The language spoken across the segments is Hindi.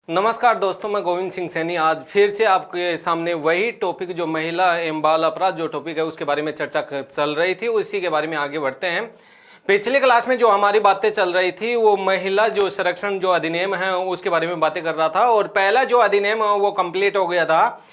नमस्कार दोस्तों, मैं गोविंद सिंह सैनी आज फिर से आपके सामने वही टॉपिक जो महिला एवं बाल अपराध जो टॉपिक है उसके बारे में चर्चा चल रही थी, उसी के बारे में आगे बढ़ते हैं। पिछली क्लास में जो हमारी बातें चल रही थी वो महिला जो संरक्षण जो अधिनियम है उसके बारे में बातें कर रहा था, और पहला जो अधिनियम है वो कंप्लीट हो गया था।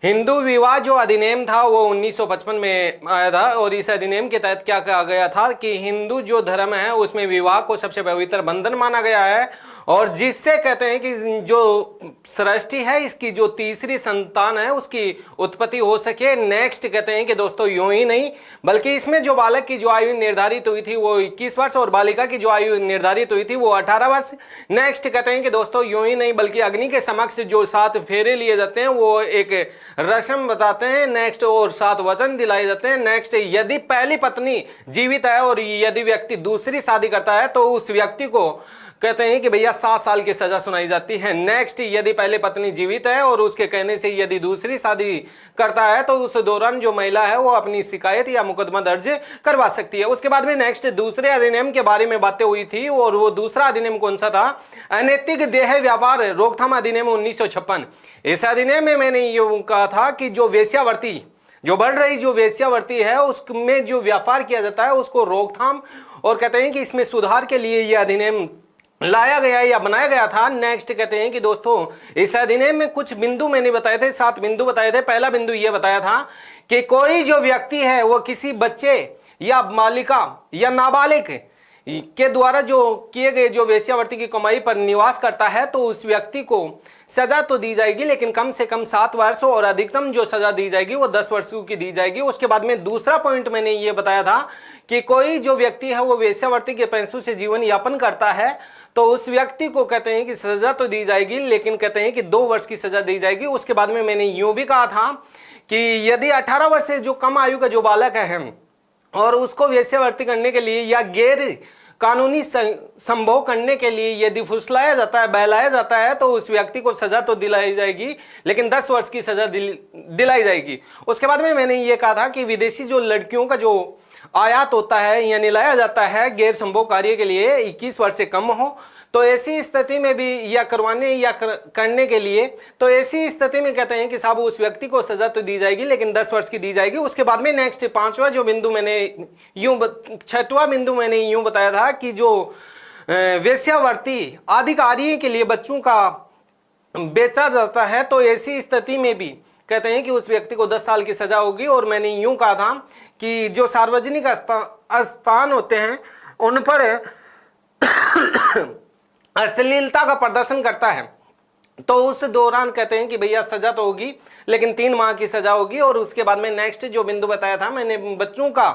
हिंदू विवाह जो अधिनियम था वो 1955 में आया था, और इस अधिनियम के तहत क्या कहा गया था कि हिंदू जो धर्म है उसमें विवाह को सबसे पवित्र बंधन माना गया है, और जिससे कहते हैं कि जो सृष्टि है इसकी जो तीसरी संतान है उसकी उत्पत्ति हो सके। नेक्स्ट कहते हैं कि दोस्तों यूं ही नहीं बल्कि इसमें जो बालक की जो आयु निर्धारित हुई थी वो 21 वर्ष और बालिका की जो आयु निर्धारित हुई थी वो 18 वर्ष। नेक्स्ट कहते हैं कि दोस्तों यूं ही नहीं बल्कि अग्नि के समक्ष जो 7 फेरे लिए जाते हैं वो एक रस्म बताते हैं। नेक्स्ट और 7 वचन दिलाए जाते हैं। नेक्स्ट यदि पहली पत्नी जीवित है और यदि व्यक्ति दूसरी शादी करता है तो उस व्यक्ति को कहते हैं कि भैया 7 साल की सजा सुनाई जाती है। नेक्स्ट यदि पहले पत्नी जीवित है और उसके कहने से यदि दूसरी शादी करता है तो उस दौरान जो महिला है वो अपनी शिकायत या मुकदमा दर्ज करवा सकती है। उसके बाद में नेक्स्ट दूसरे अधिनियम के बारे में बातें हुई थी, और वो दूसरा अधिनियम कौन सा था? अनैतिक देह व्यापार रोकथाम अधिनियम 1956। इस अधिनियम में मैंने ये कहा था कि जो वेश्यावृत्ति जो बढ़ रही जो वेश्यावृत्ति है उसमें जो व्यापार किया जाता है उसको रोकथाम, और कहते हैं कि इसमें सुधार के लिए यह अधिनियम लाया गया या बनाया गया था। नेक्स्ट कहते हैं कि दोस्तों इस अधिनियम में कुछ बिंदु मैंने बताए थे, 7 बिंदु बताए थे। पहला बिंदु यह बताया था कि कोई जो व्यक्ति है वो किसी बच्चे या बालिका या नाबालिग के द्वारा जो किए गए जो वेश्यावृत्ति की कमाई पर निवास करता है तो उस व्यक्ति को सजा तो दी जाएगी, लेकिन कम से कम 7 वर्ष, और अधिकतम जो सजा दी जाएगी वो 10 वर्ष की दी जाएगी। उसके बाद में दूसरा पॉइंट मैंने ये बताया था कि कोई जो व्यक्ति है वो वेश्यावृत्ति के पैसों से जीवन यापन करता है तो उस व्यक्ति को कहते हैं कि सजा तो दी जाएगी, लेकिन कहते हैं कि 2 वर्ष की सजा दी जाएगी। उसके बाद में मैंने यूं भी कहा था कि यदि 18 वर्ष से जो कम आयु का जो बालक है और उसको वेश्यावृत्ति करने के लिए या गैर कानूनी संभोग करने के लिए यदि फुसलाया जाता है, बहलाया जाता है तो उस व्यक्ति को सजा तो दिलाई जाएगी, लेकिन 10 वर्ष की सजा दिलाई जाएगी। उसके बाद में मैंने ये कहा था कि विदेशी जो लड़कियों का जो आयात होता है यानी लाया जाता है गैर संभोग कार्य के लिए 21 वर्ष से कम हो, तो ऐसी स्थिति में भी या करवाने या करने के लिए तो ऐसी स्थिति में कहते हैं कि साहब उस व्यक्ति को सजा तो दी जाएगी लेकिन 10 वर्ष की दी जाएगी। उसके बाद में नेक्स्ट 5वां जो बिंदु मैंने यूं 6वां बिंदु मैंने यूं बताया था कि जो वेश्यावृत्ति अधिकारी के लिए बच्चों का बेचा जाता है तो ऐसी स्थिति में भी कहते हैं कि उस व्यक्ति को 10 साल की सजा होगी। और मैंने यूं कहा था कि जो सार्वजनिक स्थान होते हैं उन पर अश्लीलता का प्रदर्शन करता है तो उस दौरान कहते हैं कि भैया सजा तो होगी लेकिन 3 माह की सजा होगी। और उसके बाद में नेक्स्ट जो बिंदु बताया था मैंने बच्चों का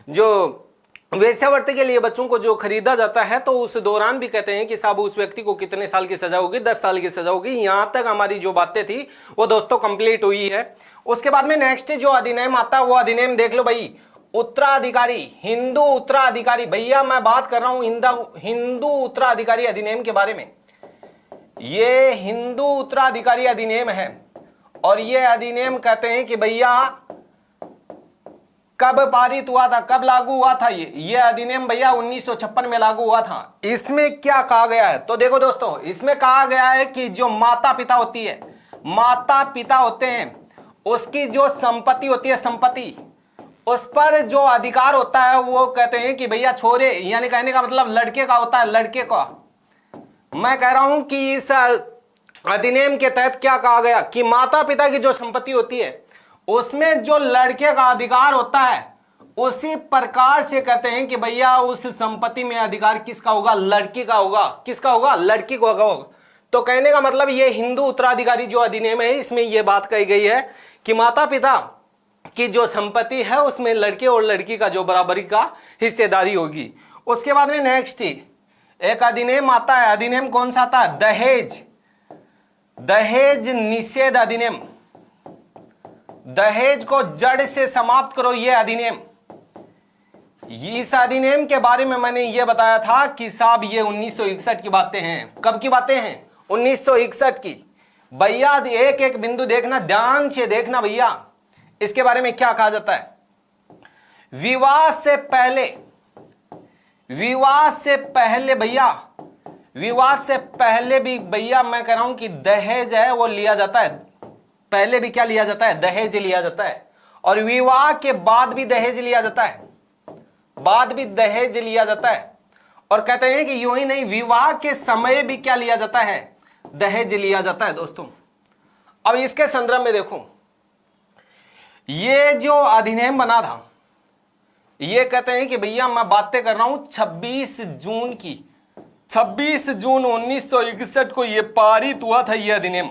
जो वेश्यावृत्ति के लिए बच्चों को जो खरीदा जाता है तो उस दौरान भी कहते हैं कि साहब उस व्यक्ति को कितने साल की सजा होगी? 10 साल की सजा होगी। यहां तक हमारी जो बातें थी वो दोस्तों कंप्लीट हुई है। उसके बाद में नेक्स्ट जो अधिनियम आता है वो अधिनियम देख लो भाई, उत्तराधिकारी हिंदू उत्तराधिकारी। भैया मैं बात कर रहा हूं हिंदू उत्तराधिकारी अधिनियम के बारे में। ये हिंदू उत्तराधिकारी अधिनियम है और ये अधिनियम कहते हैं कि भैया कब पारित हुआ था, कब लागू हुआ था? ये अधिनियम भैया 1956 में लागू हुआ था। इसमें क्या कहा गया है तो देखो दोस्तों, इसमें कहा गया है कि जो माता पिता होती है, माता पिता होते हैं, उसकी जो संपत्ति होती है, संपत्ति उस पर जो अधिकार होता है वो कहते हैं कि भैया छोरे यानी कहने का मतलब लड़के का होता है, लड़के का। मैं कह रहा हूं कि इस अधिनियम के तहत क्या कहा गया कि माता पिता की जो संपत्ति होती है उसमें जो लड़के का अधिकार होता है उसी प्रकार से कहते हैं कि भैया उस संपत्ति में अधिकार किसका होगा? लड़की का होगा। किसका होगा? लड़की को होगा। तो कहने का मतलब ये हिंदू उत्तराधिकारी जो अधिनियम है इसमें यह बात कही गई है कि माता पिता की जो संपत्ति है उसमें लड़के और लड़की का जो बराबरी का हिस्सेदारी होगी। उसके बाद में नेक्स्ट एक अधिनियम आता है। अधिनियम कौन सा आता है? दहेज निषेध अधिनियम। दहेज को जड़ से समाप्त करो, ये अधिनियम। इस अधिनियम के बारे में मैंने ये बताया था कि साहब ये 1961 की बातें हैं। कब की बातें हैं? 1961 की। भैया एक एक बिंदु देखना, ध्यान से देखना भैया। इसके बारे में क्या कहा जाता है? विवाह से पहले भैया विवाह से पहले भी भैया मैं कह रहा हूं कि दहेज है वो लिया जाता है। पहले भी क्या लिया जाता है? दहेज लिया जाता है। और विवाह के बाद भी दहेज लिया जाता है, बाद भी दहेज लिया जाता है। और कहते हैं कि यूं ही नहीं, विवाह के समय भी क्या लिया जाता है? दहेज लिया जाता है दोस्तों। अब इसके संदर्भ में देखो, ये जो अधिनियम बना था, ये कहते हैं कि भैया मैं बातें कर रहा हूं 26 जून की, 26 जून 1961 को ये पारित हुआ था ये अधिनियम।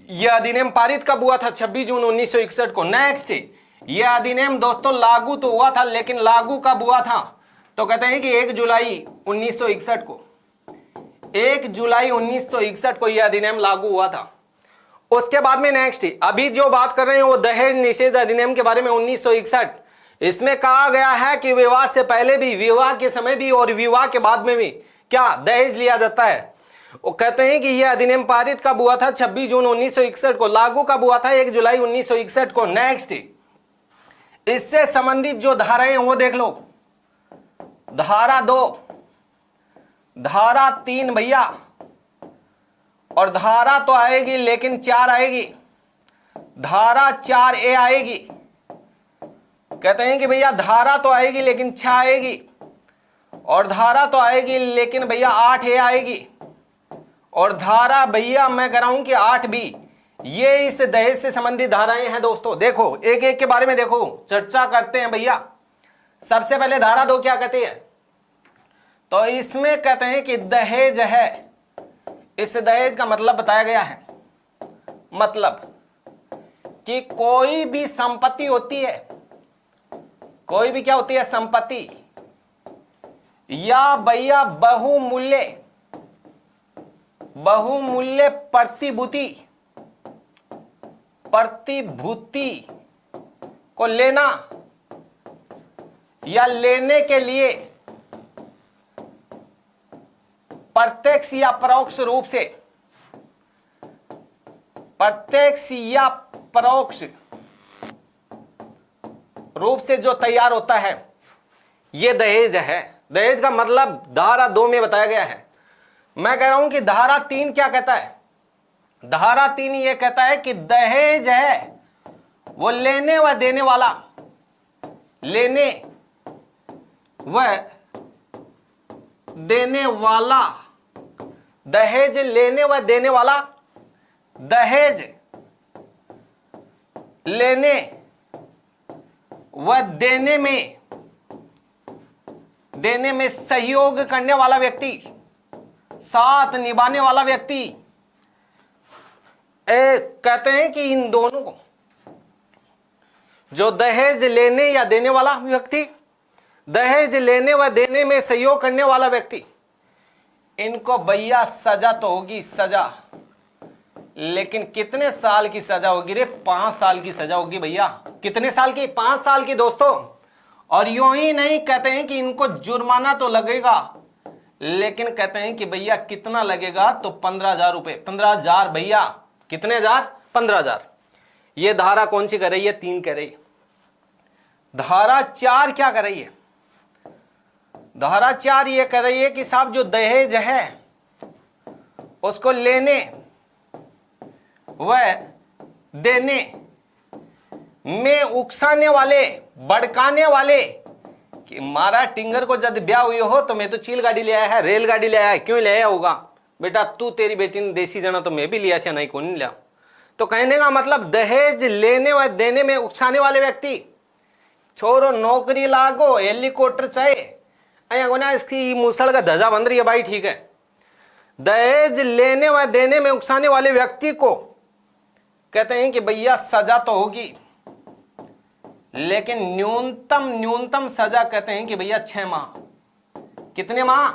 ये अधिनियम पारित कब हुआ था? 26 जून 1961 को। नेक्स्ट, ये अधिनियम दोस्तों लागू तो हुआ था, लेकिन लागू कब हुआ था? तो कहते हैं कि 1 जुलाई 1961 को, 1 जुलाई 1961 को यह अधिनियम लागू हुआ था। उसके बाद में नेक्स्ट, अभी जो बात कर रहे हैं वो दहेज निषेध अधिनियम के बारे में 1961। इसमें कहा गया है कि विवाह से पहले भी, विवाह के समय भी और विवाह के बाद में भी क्या दहेज लिया जाता है। वो कहते हैं कि यह अधिनियम पारित कब हुआ था? 26 जून 1961 को। लागू कब हुआ था? 1 जुलाई 1961 को। नेक्स्ट, इससे संबंधित जो धाराएं वो देख लो। धारा 2, धारा 3 भैया, और धारा तो आएगी लेकिन 4 आएगी, धारा 4A आएगी। कहते हैं कि भैया धारा तो आएगी लेकिन 6 आएगी, और धारा तो आएगी लेकिन भैया 8A आएगी, और धारा भैया मैं कह रहा हूं कि 8B। ये इस दहेज से संबंधित धाराएं हैं दोस्तों। देखो एक एक के बारे में देखो, चर्चा करते हैं भैया। सबसे पहले धारा 2 क्या कहती है? तो इसमें कहते हैं कि दहेज है, इस दहेज का मतलब बताया गया है। मतलब कि कोई भी संपत्ति होती है, कोई भी क्या होती है? संपत्ति, या भैया बहुमूल्य, बहुमूल्य प्रतिभूति, प्रतिभूति को लेना या लेने के लिए प्रत्यक्ष या परोक्ष रूप से, प्रत्यक्ष या परोक्ष रूप से जो तैयार होता है, यह दहेज है। दहेज का मतलब धारा 2 में बताया गया है। मैं कह रहा हूं कि धारा 3 क्या कहता है? धारा 3 यह कहता है कि दहेज है वो लेने व देने वाला, लेने व देने वाला, दहेज लेने व देने वाला, दहेज लेने व देने में सहयोग करने वाला व्यक्ति, साथ निभाने वाला व्यक्ति। कहते हैं कि इन दोनों को, जो दहेज लेने या देने वाला व्यक्ति, दहेज लेने व देने में सहयोग करने वाला व्यक्ति, इनको भैया सजा तो होगी, सजा। लेकिन कितने साल की सजा होगी रे? 5 साल की सजा होगी भैया। कितने साल की? 5 साल की दोस्तों। और यूं ही नहीं, कहते हैं कि इनको जुर्माना तो लगेगा, लेकिन कहते हैं कि भैया कितना लगेगा? तो 15,000 रुपए। 15,000 भैया। कितने हजार? 15,000। ये धारा कौन सी कर रही है? 3 कह रही है। धारा 4 क्या कर रही है? धारा 4 ये कह रही है कि साहब जो दहेज है उसको लेने व देने में उकसाने वाले, भड़काने वाले, कि मारा टिंगर को जब ब्याह हुई हो तो मैं तो चील गाड़ी ले आया है, रेल गाड़ी ले आया है। क्यों ले आया होगा बेटा? तू तेरी बेटी ने देसी जना तो मैं भी लिया से, नहीं कौन नहीं लिया। तो कहने का मतलब दहेज लेने व देने में उकसाने वाले व्यक्ति, छोरो नौकरी लागो, हेलीकॉप्टर चाहिए, अया इसकी मूसल का धजा बंद रही है भाई, ठीक है। दहेज लेने व देने में उकसाने वाले व्यक्ति को कहते हैं कि भैया सजा तो होगी, लेकिन न्यूनतम सजा कहते हैं कि भैया 6 माह। कितने माह?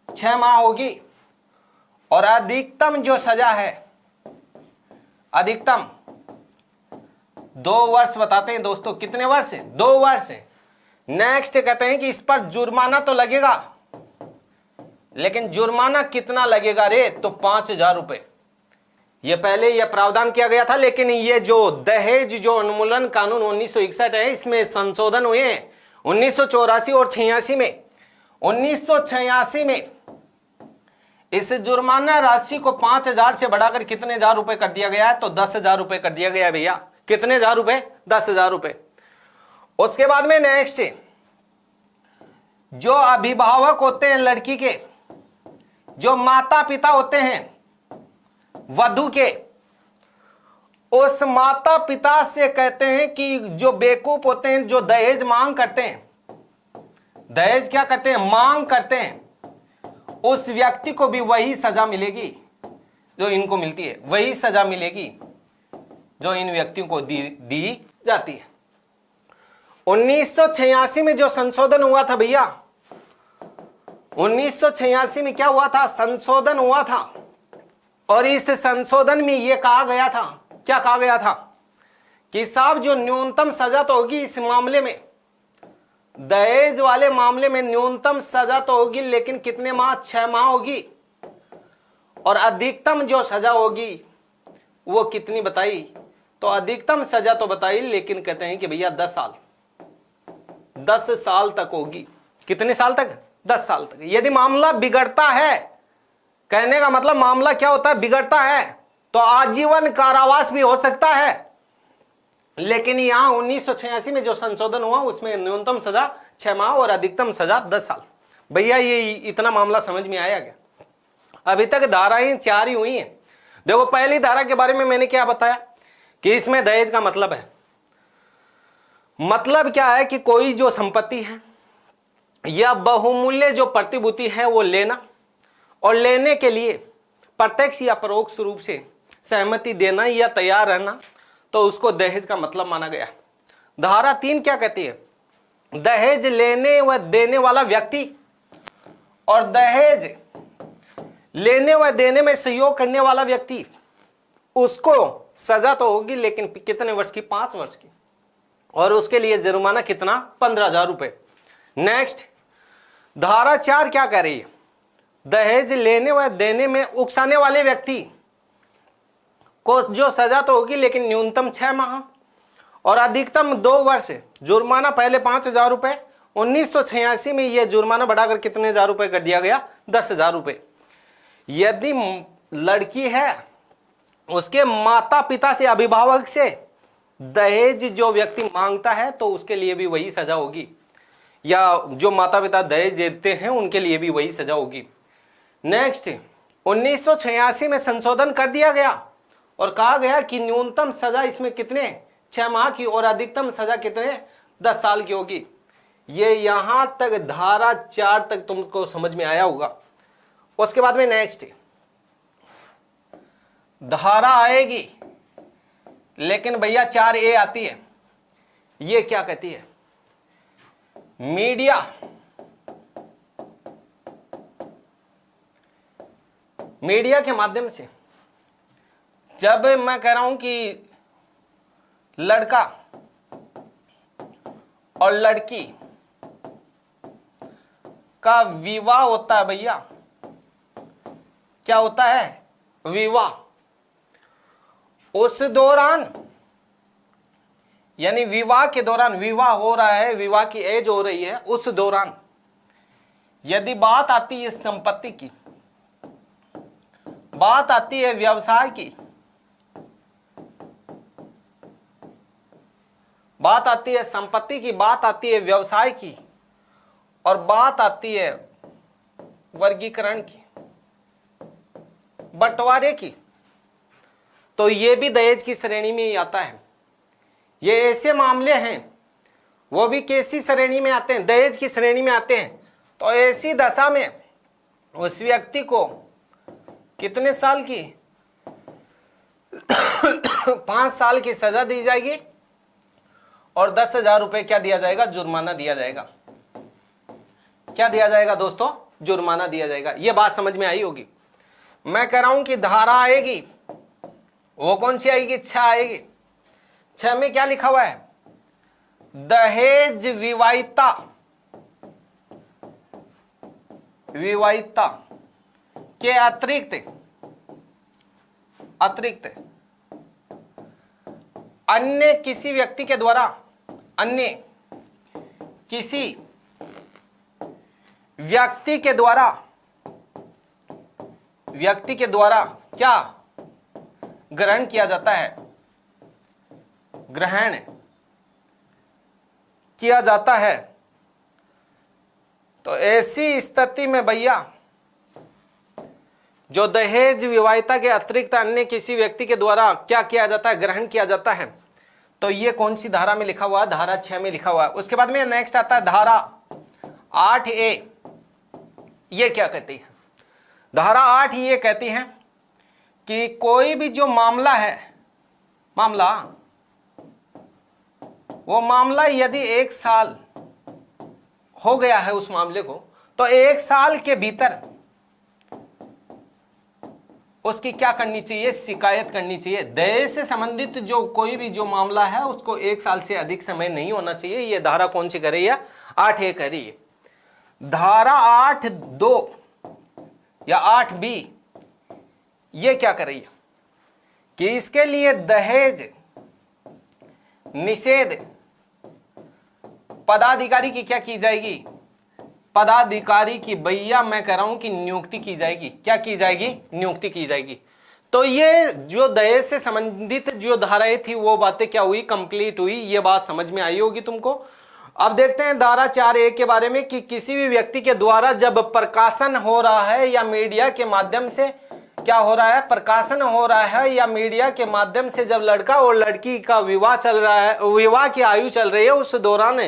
6 माह होगी। और अधिकतम जो सजा है, अधिकतम 2 वर्ष बताते हैं दोस्तों। कितने वर्ष? 2 वर्ष। नेक्स्ट कहते हैं कि इस पर जुर्माना तो लगेगा, लेकिन जुर्माना कितना लगेगा रे? तो 5,000 रुपए। ये पहले यह प्रावधान किया गया था, लेकिन ये जो दहेज जो उन्मूलन कानून 1961 है, इसमें संशोधन हुए हैं 1984 और 86 में। 1986 में इस जुर्माना राशि को 5,000 से बढ़ाकर कितने हजार रुपए कर दिया गया है? तो 10,000 रुपए कर दिया गया है भैया। कितने हजार रुपए? 10,000 रुपए। उसके बाद में नेक्स्ट, जो अभिभावक होते हैं लड़की के, जो माता पिता होते हैं वधू के, उस माता पिता से कहते हैं कि जो बेवकूफ होते हैं, जो दहेज मांग करते हैं, दहेज क्या करते हैं? मांग करते हैं, उस व्यक्ति को भी वही सजा मिलेगी जो इनको मिलती है, वही सजा मिलेगी जो इन व्यक्तियों को दी जाती है। 1986 में जो संशोधन हुआ था भैया, 1986 में क्या हुआ था? संशोधन हुआ था। और इस संशोधन में यह कहा गया था, क्या कहा गया था? कि साहब जो न्यूनतम सजा तो होगी इस मामले में, दहेज वाले मामले में न्यूनतम सजा तो होगी, लेकिन कितने माह? 6 माह होगी। और अधिकतम जो सजा होगी वो कितनी बताई? तो अधिकतम सजा तो बताई, लेकिन कहते हैं कि भैया 10 साल, 10 साल तक होगी। कितने साल तक? 10 साल तक। यदि मामला बिगड़ता है, कहने का मतलब मामला क्या होता है? बिगड़ता है, तो आजीवन कारावास भी हो सकता है। लेकिन यहां 1986 में जो संशोधन हुआ उसमें न्यूनतम सजा 6 माह और अधिकतम सजा 10 साल। भैया ये इतना मामला समझ में आया क्या? अभी तक धाराएं 4 ही हुई हैं। देखो, पहली धारा के बारे में मैंने क्या बताया कि इसमें दहेज का मतलब है, मतलब क्या है कि कोई जो संपत्ति है या बहुमूल्य जो प्रतिभूति है वो लेना, और लेने के लिए प्रत्यक्ष या परोक्ष रूप से सहमति देना या तैयार रहना, तो उसको दहेज का मतलब माना गया। धारा 3 क्या कहती है? दहेज लेने व देने वाला व्यक्ति और दहेज लेने व देने में सहयोग करने वाला व्यक्ति, उसको सजा तो होगी, लेकिन कितने वर्ष की? 5 वर्ष की। और उसके लिए जुर्माना कितना? 15,000 रुपए। नेक्स्ट, धारा 4 क्या कह रही है? दहेज लेने व देने में उकसाने वाले व्यक्ति को जो सजा तो होगी, लेकिन न्यूनतम 6 माह और अधिकतम 2 वर्ष। जुर्माना पहले 5,000 रुपए, 1986 में यह जुर्माना बढ़ाकर कितने हजार रुपए कर दिया गया? 10,000 रुपए। यदि लड़की है, उसके माता पिता से, अभिभावक से दहेज जो व्यक्ति मांगता है, तो उसके लिए भी वही सजा होगी, या जो माता पिता दहेज देते हैं उनके लिए भी वही सजा होगी। नेक्स्ट, 1986 में संशोधन कर दिया गया और कहा गया कि न्यूनतम सजा इसमें कितने? 6 माह की, और अधिकतम सजा कितने? 10 साल की होगी। ये यहां तक धारा 4 तक तुमको समझ में आया होगा। उसके बाद में नेक्स्ट धारा आएगी, लेकिन भैया 4A आती है। ये क्या कहती है? मीडिया के माध्यम से, जब मैं कह रहा हूं कि लड़का और लड़की का विवाह होता है भैया, क्या होता है? विवाह। उस दौरान, यानी विवाह के दौरान, विवाह हो रहा है, विवाह की एज हो रही है, उस दौरान यदि बात आती है संपत्ति की, बात आती है व्यवसाय की, बात आती है संपत्ति की, बात आती है व्यवसाय की, और बात आती है वर्गीकरण की, बंटवारे की, तो ये भी दहेज की श्रेणी में ही आता है। ये ऐसे मामले हैं, वो भी कैसी श्रेणी में आते हैं? दहेज की श्रेणी में आते हैं। तो ऐसी दशा में उस व्यक्ति को कितने साल की? 5 साल की सजा दी जाएगी और 10,000 रुपए क्या दिया जाएगा? जुर्माना दिया जाएगा। क्या दिया जाएगा दोस्तों? जुर्माना दिया जाएगा। ये बात समझ में आई होगी। मैं कह रहा हूं कि धारा आएगी, वो कौन सी आएगी? 6 आएगी। 6 में क्या लिखा हुआ है? दहेज विवाहिता, विवाहिता के अतिरिक्त अन्य किसी व्यक्ति के द्वारा, अन्य किसी व्यक्ति के द्वारा व्यक्ति के द्वारा क्या ग्रहण किया जाता है, ग्रहण किया जाता है, तो ऐसी स्थिति में भैया जो दहेज विवाहिता के अतिरिक्त अन्य किसी व्यक्ति के द्वारा क्या किया जाता है, ग्रहण किया जाता है, तो ये कौन सी धारा में लिखा हुआ है, धारा 6 में लिखा हुआ है। उसके बाद में नेक्स्ट आता है धारा 8A। ये क्या कहती है, धारा 8 ये कहती है कि कोई भी जो मामला है, वो मामला यदि 1 साल हो गया है उस मामले को, तो 1 साल के भीतर उसकी क्या करनी चाहिए, शिकायत करनी चाहिए। दहेज से संबंधित जो कोई भी जो मामला है उसको 1 साल से अधिक समय नहीं होना चाहिए। ये धारा कौन सी कर रही है, 8A कर रही है। धारा 8(2) या 8B ये क्या कर रही है कि इसके लिए दहेज निषेध पदाधिकारी की क्या की जाएगी, पदाधिकारी की भैया मैं कह रहा हूं कि नियुक्ति की जाएगी। क्या की जाएगी, नियुक्ति की जाएगी। तो ये जो दहेज से संबंधित जो धाराएं थी वो बातें क्या हुई, कंप्लीट हुई। ये बात समझ में आई होगी तुमको। अब देखते हैं धारा 4A के बारे में कि किसी भी व्यक्ति के द्वारा जब प्रकाशन हो रहा है या मीडिया के माध्यम से क्या हो रहा है, प्रकाशन हो रहा है या मीडिया के माध्यम से जब लड़का और लड़की का विवाह चल रहा है, विवाह की आयु चल रही है, उस दौरान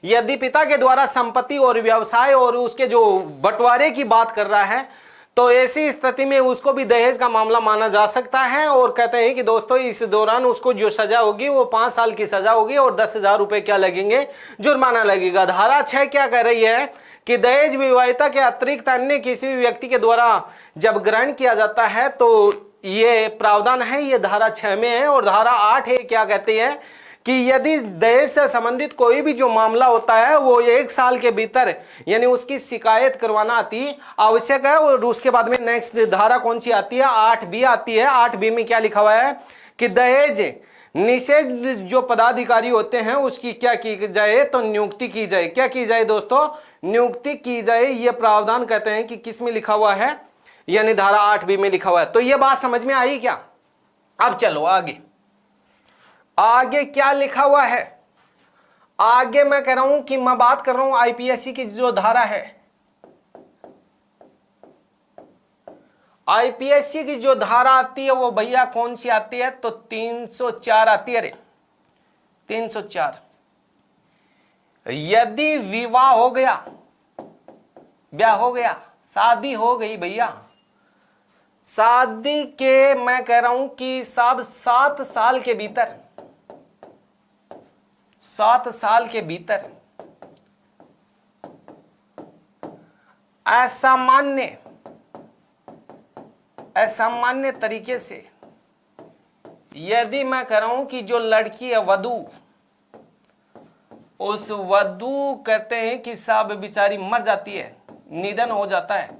यदि पिता के द्वारा संपत्ति और व्यवसाय और उसके जो बंटवारे की बात कर रहा है, तो ऐसी स्थिति में उसको भी दहेज का मामला माना जा सकता है। और कहते हैं कि दोस्तों इस दौरान उसको जो सजा होगी वो 5 साल की सजा होगी और 10,000 रुपए क्या लगेंगे, जुर्माना लगेगा। धारा 6 क्या कह रही है कि दहेज विवाहिता के अतिरिक्त अन्य किसी भी व्यक्ति के द्वारा जब ग्रहण किया जाता है तो ये प्रावधान है, ये धारा 6 में है। और धारा 8 क्या कहती है कि यदि दहेज से संबंधित कोई भी जो मामला होता है वो 1 साल के भीतर यानी उसकी शिकायत करवाना अति आवश्यक है। और उसके बाद में नेक्स्ट धारा कौन सी आती है, 8B आती है। 8B में क्या लिखा हुआ है कि दहेज निषेध जो पदाधिकारी होते हैं उसकी क्या की जाए, तो नियुक्ति की जाए। क्या की जाए दोस्तों, नियुक्ति की जाए। ये प्रावधान कहते हैं कि किस में लिखा हुआ है, यानी धारा 8B में लिखा हुआ है। तो ये बात समझ में आई क्या। अब चलो आगे, आगे क्या लिखा हुआ है। आगे मैं कह रहा हूं कि मैं बात कर रहा हूं आईपीएससी की जो धारा है, आईपीएससी की जो धारा आती है वो भैया कौन सी आती है, तो 304 आती है। अरे 304, यदि विवाह हो गया, ब्याह हो गया, शादी हो गई भैया, शादी के मैं कह रहा हूं कि साब 7 साल के भीतर, 7 साल के भीतर असामान्य तरीके से यदि मैं कह रहा हूं कि जो लड़की है वधू, उस वधू कहते हैं कि साहब बेचारी मर जाती है, निधन हो जाता है,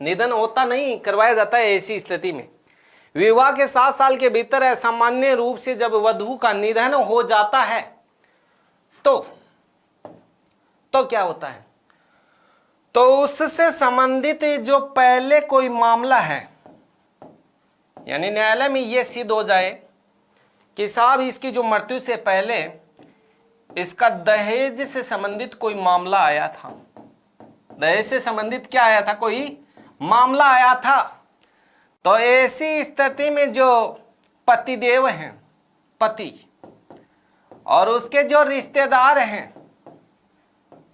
निधन होता नहीं करवाया जाता है। ऐसी स्थिति में विवाह के 7 साल के भीतर असामान्य रूप से जब वधू का निधन हो जाता है तो क्या होता है, तो उससे संबंधित जो पहले कोई मामला है, यानी न्यायालय में यह सिद्ध हो जाए कि साहब इसकी जो मृत्यु से पहले इसका दहेज से संबंधित कोई मामला आया था, दहेज से संबंधित क्या आया था, कोई मामला आया था, तो ऐसी स्थिति में जो पतिदेव हैं, पति और उसके जो रिश्तेदार हैं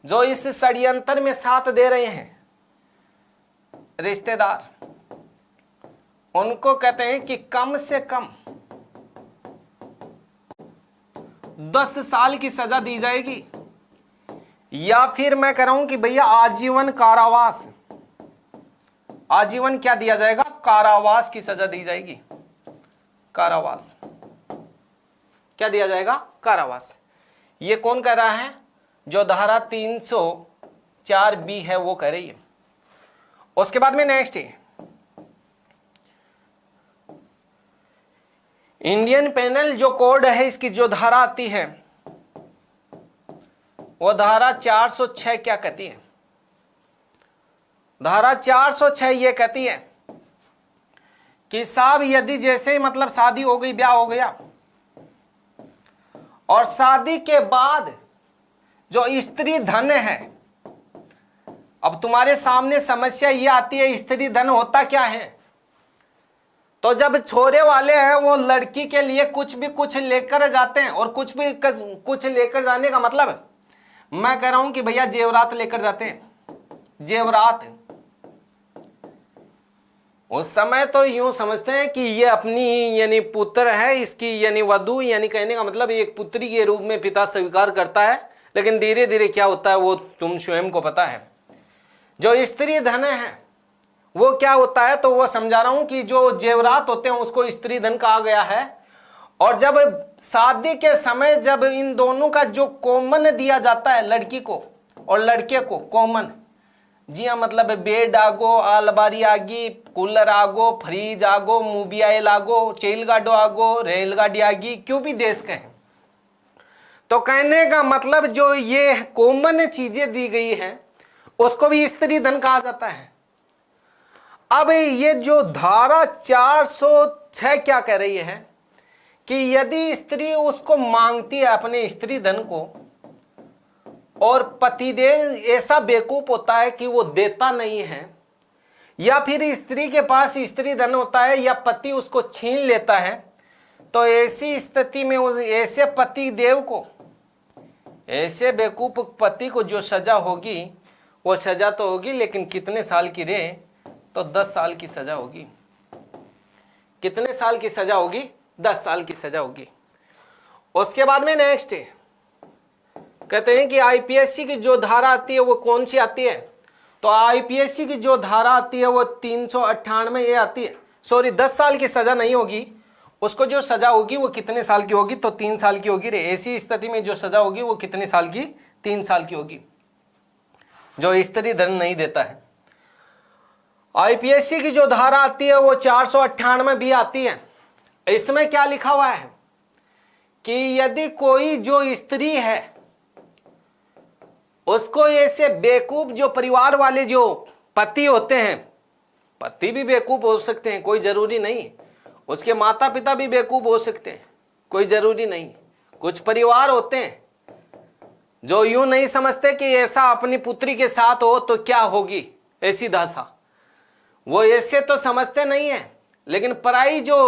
जो इस षड्यंत्र में साथ दे रहे हैं, रिश्तेदार, उनको कहते हैं कि कम से कम 10 साल की सजा दी जाएगी, या फिर मैं कह रहा हूं कि भैया आजीवन कारावास, आजीवन क्या दिया जाएगा, कारावास की सजा दी जाएगी। कारावास क्या दिया जाएगा, कारावास। ये कौन कह रहा है, जो धारा 304B है वो कह रही है। उसके बाद में नेक्स्ट है इंडियन पेनल जो कोड है, इसकी जो धारा आती है वो धारा 406 क्या कहती है, धारा 406 ये कहती है कि साहब यदि जैसे मतलब शादी हो गई, ब्याह हो गया, और शादी के बाद जो स्त्री धन है, अब तुम्हारे सामने समस्या ये आती है, स्त्री धन होता क्या है? तो जब छोरे वाले हैं वो लड़की के लिए कुछ भी कुछ लेकर जाते हैं, और कुछ भी कुछ लेकर जाने का मतलब मैं कह रहा हूं कि भैया जेवरात लेकर जाते हैं, जेवरात। उस समय तो यूं समझते हैं कि ये अपनी यानी पुत्र है, इसकी यानी वधू, यानी कहने का मतलब एक पुत्री के रूप में पिता स्वीकार करता है। लेकिन धीरे धीरे क्या होता है वो तुम स्वयं को पता है। जो स्त्री धन है वो क्या होता है, तो वो समझा रहा हूं कि जो जेवरात होते हैं उसको स्त्री धन कहा गया है। और जब शादी के समय जब इन दोनों का जो कॉमन दिया जाता है, लड़की को और लड़के को कॉमन, जी हाँ, मतलब बेड आगो, अलमारी आगी, कूलर आगो, फ्रिज आगो, मूवी आयल आगो, चेलगाडो आगो, रेलगाड़ी आगी, क्यों भी देश के हैं। तो कहने का मतलब जो ये कॉमन चीजें दी गई हैं उसको भी स्त्री धन कहा जाता है। अब ये जो धारा 406 क्या कह रही है कि यदि स्त्री उसको मांगती है अपने स्त्री धन को, और पतिदेव ऐसा बेवकूफ होता है कि वो देता नहीं है, या फिर स्त्री के पास स्त्री धन होता है या पति उसको छीन लेता है, तो ऐसी स्थिति में ऐसे पति देव को, ऐसे बेवकूफ पति को जो सजा होगी वो सजा तो होगी, लेकिन कितने साल की रे, तो 10 साल की सजा होगी। कितने साल की सजा होगी? 10 साल की सजा होगी। उसके बाद में नेक्स्ट कहते हैं कि आईपीएससी की जो धारा आती है वो कौन सी आती है, तो आईपीएससी की जो धारा आती है वो 398 ये आती है। सॉरी, 10 साल की सजा नहीं होगी, उसको जो सजा होगी वो कितने साल की होगी, तो 3 साल की होगी रे। ऐसी स्थिति में जो सजा होगी वो कितने साल की? 3 साल की होगी, जो स्त्री धन नहीं देता है। आईपीएससी की जो धारा आती है वो 498 भी आती है। इसमें क्या लिखा हुआ है कि यदि कोई जो स्त्री है उसको ऐसे बेवकूफ जो परिवार वाले जो पति होते हैं, पति भी बेवकूफ हो सकते हैं, कोई जरूरी नहीं, उसके माता पिता भी बेवकूफ हो सकते हैं, कोई जरूरी नहीं। कुछ परिवार होते हैं जो यूं नहीं समझते कि ऐसा अपनी पुत्री के साथ हो तो क्या होगी ऐसी दशा, वो ऐसे तो समझते नहीं है। लेकिन पराई जो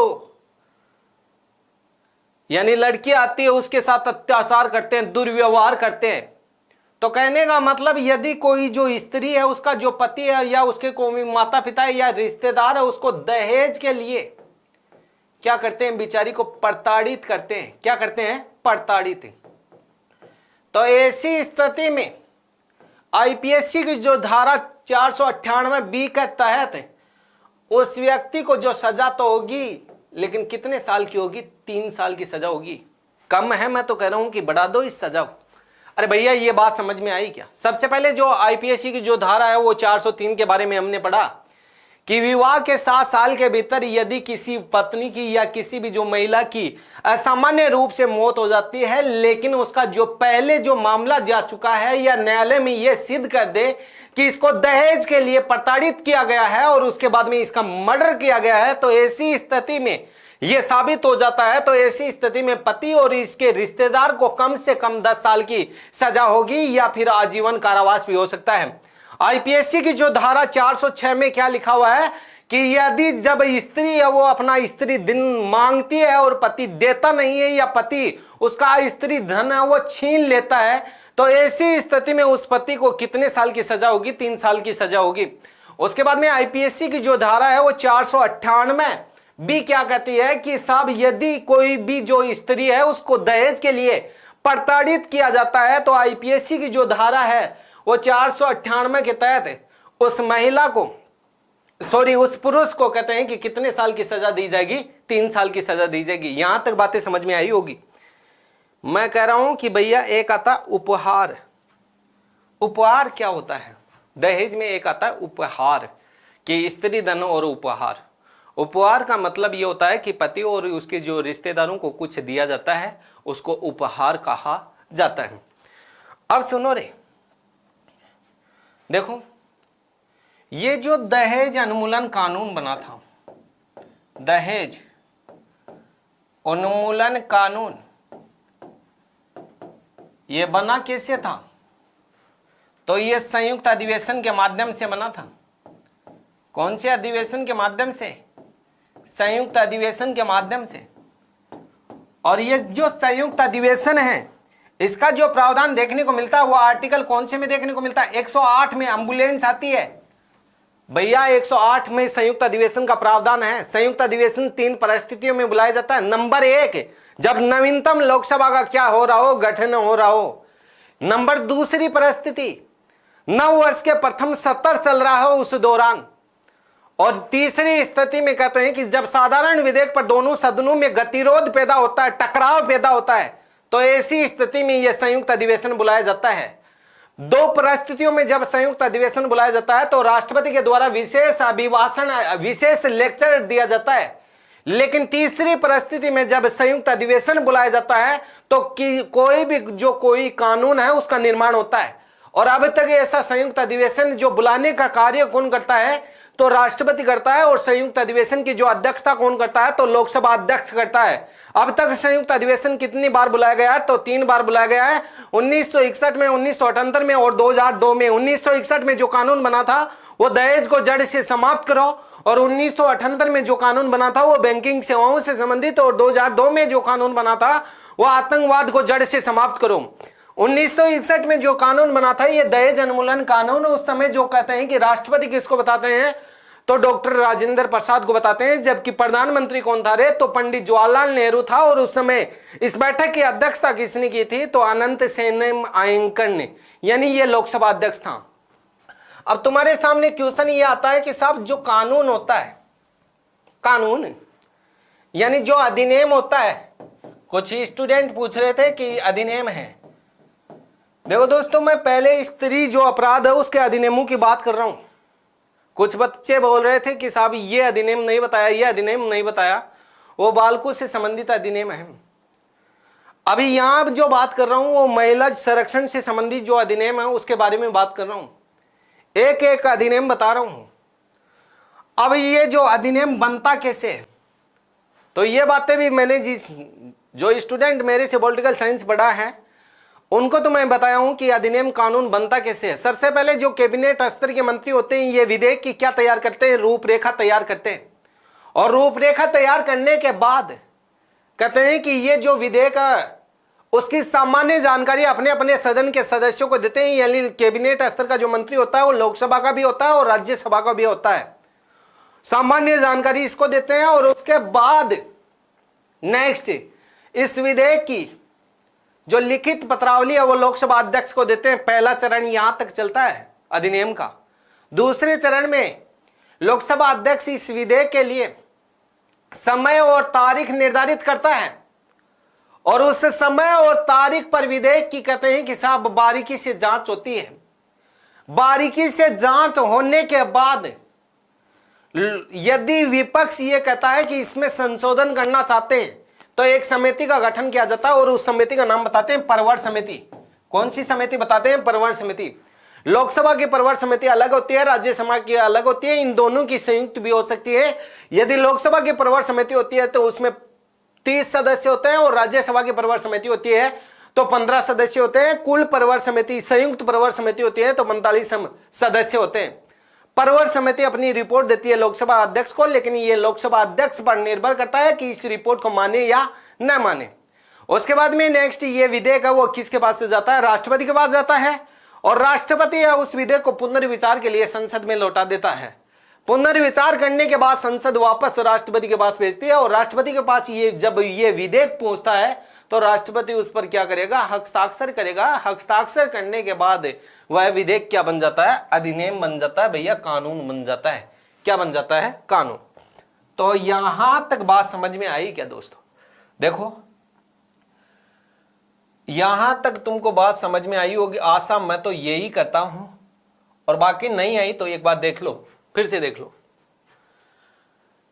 यानी लड़की आती है उसके साथ अत्याचार करते हैं, दुर्व्यवहार करते हैं। तो कहने का मतलब यदि कोई जो स्त्री है उसका जो पति है या उसके कोई माता पिता है या रिश्तेदार है उसको दहेज के लिए क्या करते हैं, बेचारी को प्रताड़ित करते हैं। क्या करते हैं? प्रताड़ित। तो ऐसी स्थिति में आईपीएससी की जो धारा 498 बी के तहत उस व्यक्ति को जो सजा तो होगी, लेकिन कितने साल की होगी? 3 साल की सजा होगी। कम है, मैं तो कह रहा हूं कि बढ़ा दो इस सजा को। अरे भैया ये बात समझ में आई क्या? सबसे पहले जो आईपीएससी की जो धारा है वो 403 के बारे में हमने पढ़ा कि विवाह के 7 साल के भीतर यदि किसी पत्नी की या किसी भी जो महिला की असामान्य रूप से मौत हो जाती है, लेकिन उसका जो पहले जो मामला जा चुका है या न्यायालय में यह सिद्ध कर दे कि इसको दहेज के लिए प्रताड़ित किया गया है और उसके बाद में इसका मर्डर किया गया है, तो ऐसी स्थिति में यह साबित हो जाता है, तो ऐसी स्थिति में पति और इसके रिश्तेदार को कम से कम 10 साल की सजा होगी या फिर आजीवन कारावास भी हो सकता है। आईपीएससी की जो धारा 406 में क्या लिखा हुआ है कि यदि जब स्त्री है वो अपना स्त्री धन मांगती है और पति देता नहीं है या पति उसका स्त्री धन है वो छीन लेता है, तो ऐसी स्थिति में उस पति को कितने साल की सजा होगी? 3 साल की सजा होगी। उसके बाद में आईपीएससी की जो धारा है वो 498 भी क्या कहती है कि साहब यदि कोई भी जो स्त्री है उसको दहेज के लिए प्रताड़ित किया जाता है, तो आईपीएससी की जो धारा है वो 498 के तहत उस महिला को उस पुरुष को कहते हैं कि कितने साल की सजा दी जाएगी? 3 साल की सजा दी जाएगी। यहां तक बातें समझ में आई होगी। मैं कह रहा हूं कि भैया एक आता उपहार। उपहार क्या होता है? दहेज में एक आता है उपहार, कि स्त्री धन और उपहार। उपहार का मतलब यह होता है कि पति और उसके जो रिश्तेदारों को कुछ दिया जाता है, उसको उपहार कहा जाता है। अब सुनो रे, देखो ये जो दहेज उन्मूलन कानून बना था, दहेज उन्मूलन कानून, ये बना कैसे था? तो ये संयुक्त अधिवेशन के माध्यम से बना था। कौन से अधिवेशन के माध्यम से? संयुक्त अधिवेशन के माध्यम से। और ये जो संयुक्त अधिवेशन है, इसका जो प्रावधान देखने को मिलता है वो आर्टिकल कौन से में देखने को मिलता है? 108 में एम्बुलेंस आती है भैया। 108 में संयुक्त अधिवेशन का प्रावधान है। संयुक्त अधिवेशन 3 परिस्थितियों में बुलाया जाता है। नंबर 1, जब नवीनतम लोकसभा का क्या हो रहा हो, गठन हो रहा हो। नंबर 2 परिस्थिति, 9 वर्ष के प्रथम सत्र चल रहा हो उस दौरान। और तीसरी स्थिति में कहते हैं कि जब साधारण विधेयक पर दोनों सदनों में गतिरोध पैदा होता है, टकराव पैदा होता है, तो ऐसी स्थिति में यह संयुक्त अधिवेशन बुलाया जाता है। 2 परिस्थितियों में जब संयुक्त अधिवेशन बुलाया जाता है तो राष्ट्रपति के द्वारा विशेष अभिभाषण, विशेष लेक्चर दिया जाता है। लेकिन तीसरी परिस्थिति में जब संयुक्त अधिवेशन बुलाया जाता है तो कोई भी जो कोई कानून है उसका निर्माण होता है। और अब तक ऐसा संयुक्त अधिवेशन जो बुलाने का कार्य कौन करता है? तो राष्ट्रपति करता है। और संयुक्त अधिवेशन की जो अध्यक्षता कौन करता है? तो लोकसभा अध्यक्ष करता है। अब तक संयुक्त अधिवेशन कितनी बार बुलाया गया है? तो 3 बार बुलाया गया है, 1961 में, 1978 में और 2002 में। 1961 में जो कानून बना था वो दहेज को जड़ से समाप्त करो, और 1978 में जो कानून बना था वो बैंकिंग सेवाओं से संबंधित, और 2002 में जो कानून बना था वो आतंकवाद को जड़ से समाप्त करो। 1961 में जो कानून बना था ये दहेज उन्मूलन कानून, उस समय जो कहते हैं कि राष्ट्रपति किसको बताते हैं? तो डॉक्टर राजेंद्र प्रसाद को बताते हैं। जबकि प्रधानमंत्री कौन था रे? तो पंडित जवाहरलाल नेहरू था। और उस समय इस बैठक की अध्यक्षता किसने की थी? तो अनंत सेन आयंकर ने, यानी ये लोकसभा अध्यक्ष था। अब तुम्हारे सामने क्वेश्चन ये आता है कि साहब जो कानून होता है, कानून यानी जो अधिनियम होता है, कुछ स्टूडेंट पूछ रहे थे कि अधिनियम है। देखो दोस्तों, मैं पहले स्त्री जो अपराध है उसके अधिनियमों की बात कर रहा हूं। कुछ बच्चे बोल रहे थे कि साहब ये अधिनियम नहीं बताया, ये अधिनियम नहीं बताया, वो बालकों से संबंधित अधिनियम है। अभी यहां जो बात कर रहा हूं वो महिला संरक्षण से संबंधित जो अधिनियम है उसके बारे में बात कर रहा हूं। एक एक अधिनियम बता रहा हूं। अब ये जो अधिनियम बनता कैसे है, तो ये बातें भी मैंने जो स्टूडेंट मेरे से पॉलिटिकल साइंस पढ़ा है उनको तो मैं बताया हूं कि अधिनियम कानून बनता कैसे है। सबसे पहले जो कैबिनेट स्तर के मंत्री होते हैं ये विधेयक की क्या तैयार करते हैं? रूपरेखा तैयार करते हैं। और रूपरेखा तैयार करने के बाद कहते हैं कि ये जो विधेयक है उसकी सामान्य जानकारी अपने अपने सदन के सदस्यों को देते हैं। यानी कैबिनेट स्तर का जो मंत्री होता है वो लोकसभा का भी होता है और राज्यसभा का भी होता है। सामान्य जानकारी इसको देते हैं। और उसके बाद नेक्स्ट इस विधेयक की जो लिखित पत्रावली है वो लोकसभा अध्यक्ष को देते हैं। पहला चरण यहां तक चलता है अधिनियम का। दूसरे चरण में लोकसभा अध्यक्ष इस विधेयक के लिए समय और तारीख निर्धारित करता है। और उस समय और तारीख पर विधेयक की कहते हैं कि साहब बारीकी से जांच होती है। बारीकी से जांच होने के बाद यदि विपक्ष ये कहता है कि इसमें संशोधन करना चाहते हैं तो एक समिति का गठन किया जाता है। और उस समिति का नाम बताते हैं परवर समिति। कौन सी समिति बताते हैं? परवर समिति। लोकसभा की परवर समिति अलग होती है, राज्यसभा की अलग होती है। इन दोनों की संयुक्त भी हो सकती है। यदि लोकसभा की परवर समिति होती है तो उसमें 30 सदस्य होते हैं और राज्यसभा की परवर समिति होती है तो 15 सदस्य होते हैं। कुल परवर समिति, संयुक्त परवर समिति होती है तो 45 सदस्य होते हैं। परवर समिति अपनी रिपोर्ट देती है लोकसभा अध्यक्ष को, लेकिन ये लोकसभा अध्यक्ष पर निर्भर करता है कि इस रिपोर्ट को माने या न माने। उसके बाद में नेक्स्ट ये विधेयक है वो किसके पास से जाता है? राष्ट्रपति के पास जाता है। और राष्ट्रपति उस विधेयक को पुनर्विचार के लिए संसद में लौटा देता है। पुनर्विचार करने के बाद संसद वापस राष्ट्रपति के पास भेजती है। और राष्ट्रपति के पास ये जब ये विधेयक पहुंचता है तो राष्ट्रपति उस पर क्या करेगा? हस्ताक्षर करेगा। हस्ताक्षर करने के बाद वह विधेयक क्या बन जाता है? अधिनियम बन जाता है भैया, कानून बन जाता है। क्या बन जाता है? कानून। तो यहां तक बात समझ में आई क्या दोस्तों? देखो यहां तक तुमको बात समझ में आई होगी, आशा मैं तो यही करता हूं। और बाकी नहीं आई तो एक बार देख लो, फिर से देख लो।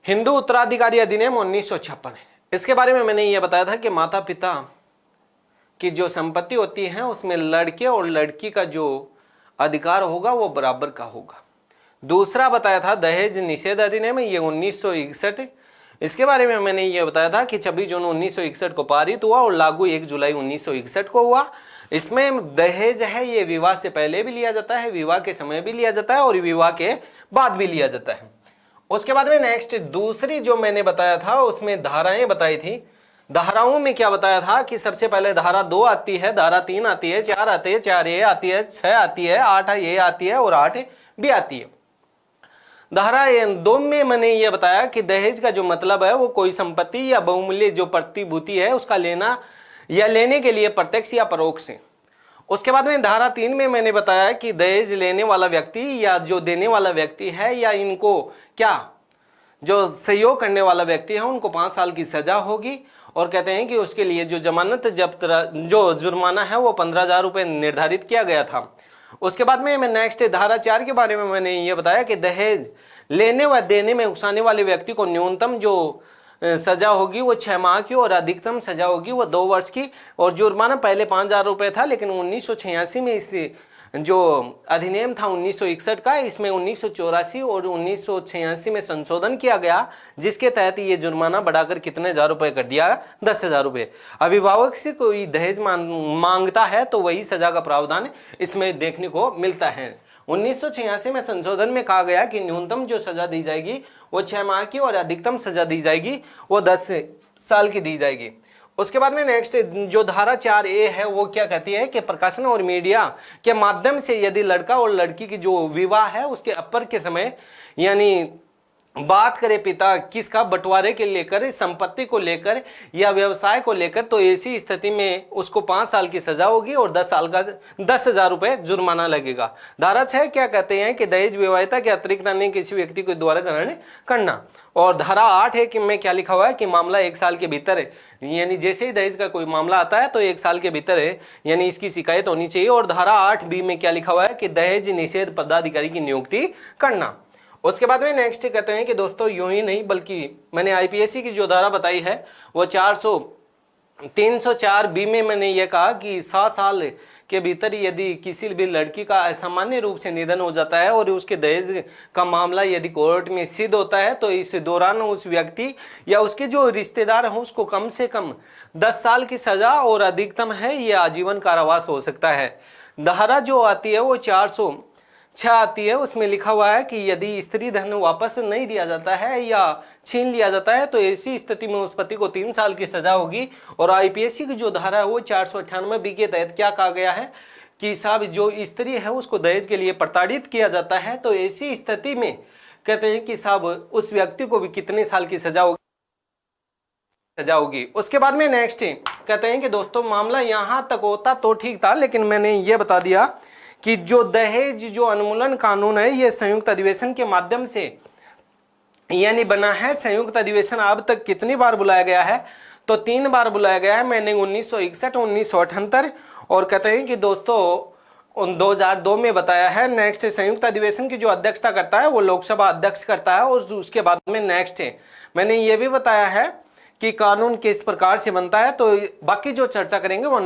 हिंदू उत्तराधिकारी अधिनियम 1956 है। इसके बारे में मैंने यह बताया था कि माता पिता की जो संपत्ति होती है उसमें लड़के और लड़की का जो अधिकार होगा वो बराबर का होगा। दूसरा बताया था दहेज निषेध अधिनियम, ये 1961। इसके बारे में मैंने ये बताया था कि 26 जून 1961 को पारित हुआ और लागू 1 जुलाई 1961 को हुआ। इसमें दहेज है ये विवाह से पहले भी लिया जाता है, विवाह के समय भी लिया जाता है और विवाह के बाद भी लिया जाता है। उसके बाद में नेक्स्ट दूसरी जो मैंने बताया था उसमें धाराएं बताई थी। धाराओं में क्या बताया था कि सबसे पहले धारा 2 आती है, धारा 3 आती है, 4 आती है, 4A आती है, 6 आती है, 8A आती है और 8B आती है। धारा 2 में मैंने ये बताया कि दहेज का जो मतलब है वो कोई संपत्ति या बहुमूल्य जो प्रतिभूति है उसका लेना या लेने के लिए प्रत्यक्ष या परोक्ष है। उसके बाद में धारा 3 में मैंने बताया कि दहेज लेने वाला व्यक्ति या जो देने वाला व्यक्ति है या इनको क्या जो सहयोग करने वाला व्यक्ति है उनको 5 साल की सजा होगी और कहते हैं कि उसके लिए जो जमानत जब्त जो जुर्माना है वो 15,000 रुपये निर्धारित किया गया था। उसके बाद में मैं नेक्स्ट धारा 4 के बारे में मैंने ये बताया कि दहेज लेने व देने में उकसाने वाले व्यक्ति को न्यूनतम जो सजा होगी वो 6 माह की और अधिकतम सजा होगी वो 2 वर्ष की। और जुर्माना पहले 5,000 रुपये था, लेकिन 1986 में इस जो अधिनियम था 1961 का, इसमें 1984 और 1986 में संशोधन किया गया, जिसके तहत ये जुर्माना बढ़ाकर कितने हजार रुपए कर दिया, 10,000 रुपये। अभिभावक से कोई दहेज मांगता है तो वही सजा का प्रावधान इसमें देखने को मिलता है। 1986 में संशोधन में कहा गया कि न्यूनतम जो सजा दी जाएगी वो 6 माह की और अधिकतम सजा दी जाएगी वो 10 साल की दी जाएगी। उसके बाद में नेक्स्ट जो धारा 4A है वो क्या कहती है कि प्रकाशन और मीडिया के माध्यम से यदि लड़का और लड़की की जो विवाह है उसके अपर के समय यानी बात करें पिता किसका बंटवारे के लेकर, संपत्ति को लेकर या व्यवसाय को लेकर, तो ऐसी स्थिति में उसको 5 साल की सजा होगी और 10 साल का 10,000 रुपये जुर्माना लगेगा। धारा 6 क्या कहते हैं कि दहेज विवाहिता के अतिरिक्त अन्य किसी व्यक्ति के द्वारा ग्रहण करना। और धारा 8 है कि में क्या लिखा हुआ है कि मामला 1 साल के भीतर है, यानी जैसे ही दहेज का कोई मामला आता है तो 1 साल के भीतर है यानी इसकी शिकायत होनी चाहिए। और धारा 8B में क्या लिखा हुआ है कि दहेज निषेध पदाधिकारी की नियुक्ति करना। उसके बाद में नेक्स्ट कहते हैं कि दोस्तों यूं ही नहीं बल्कि मैंने IPSC की जो धारा बताई है वो 304B में मैंने ये कहा कि 7 साल के भीतर यदि किसी भी लड़की का असामान्य रूप से निधन हो जाता है और उसके दहेज का मामला यदि कोर्ट में सिद्ध होता है तो इस दौरान उस व्यक्ति या उसके जो रिश्तेदार हों उसको कम से कम 10 साल की सजा और अधिकतम है ये आजीवन कारावास हो सकता है। धारा जो आती है वो 406 आती है, उसमें लिखा हुआ है कि यदि स्त्री धन वापस नहीं दिया जाता है या छीन लिया जाता है तो ऐसी स्थिति में उस पति को 3 साल की सजा होगी। और IPSC की जो धारा है वो 498B के तहत क्या कहा गया है कि साहब जो स्त्री है उसको दहेज के लिए प्रताड़ित किया जाता है तो ऐसी स्थिति में कहते हैं कि साहब उस व्यक्ति को भी कितने साल की सजा होगी। उसके बाद में नेक्स्ट कहते हैं कि दोस्तों मामला यहाँ तक होता तो ठीक था, लेकिन मैंने ये बता दिया कि जो दहेज जो उन्मूलन कानून है ये संयुक्त अधिवेशन के माध्यम से यानी बना है। संयुक्त अधिवेशन अब तक कितनी बार बुलाया गया है तो 3 बार बुलाया गया है। मैंने 1961, 1978 और कहते हैं कि दोस्तों 2002 में बताया है। नेक्स्ट संयुक्त अधिवेशन की जो अध्यक्षता करता है वो लोकसभा अध्यक्ष करता है। और उसके बाद में नेक्स्ट मैंने ये भी बताया है कि कानून किस प्रकार से बनता है। तो बाकी जो चर्चा करेंगे वो